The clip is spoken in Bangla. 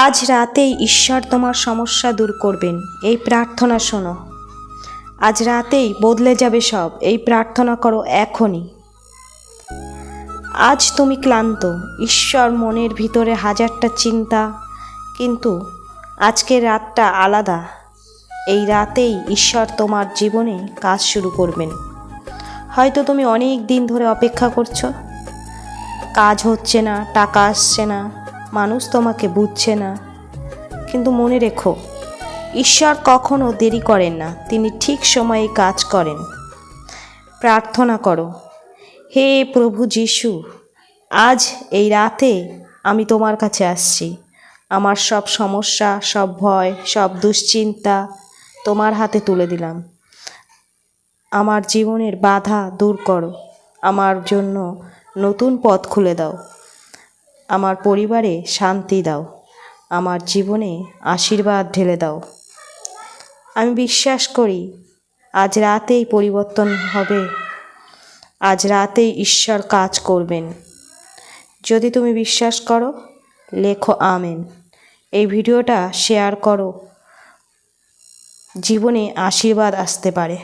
আজ রাতেই ঈশ্বর তোমার সমস্যা দূর করবেন, এই প্রার্থনা শোনো। আজ রাতেই বদলে যাবে সব, এই প্রার্থনা করো এখনই। আজ তুমি ক্লান্ত, ঈশ্বর মনের ভিতরে হাজারটা চিন্তা, কিন্তু আজকের রাতটা আলাদা। এই রাতেই ঈশ্বর তোমার জীবনে কাজ শুরু করবেন। হয়তো তুমি অনেক দিন ধরে অপেক্ষা করছো, কাজ হচ্ছে না, টাকা আসছে না, মানুষ তোমাকে বুঝছে না, কিন্তু মনে রেখো, ঈশ্বর কখনো দেরি করেন না, তিনি ঠিক সময়ে কাজ করেন। প্রার্থনা করো, হে প্রভু যিশু, আজ এই রাতে আমি তোমার কাছে আসছি। আমার সব সমস্যা, সব ভয়, সব দুশ্চিন্তা তোমার হাতে তুলে দিলাম। আমার জীবনের বাধা দূর করো, আমার জন্য নতুন পথ খুলে দাও, আমার পরিবারে শান্তি দাও, আমার জীবনে আশীর্বাদ ঢেলে দাও। আমি বিশ্বাস করি আজ রাতেই পরিবর্তন হবে, আজ রাতেই ঈশ্বর কাজ করবেন। যদি তুমি বিশ্বাস করো, লেখো আমেন। এই ভিডিওটা শেয়ার করো, জীবনে আশীর্বাদ আসতে পারে।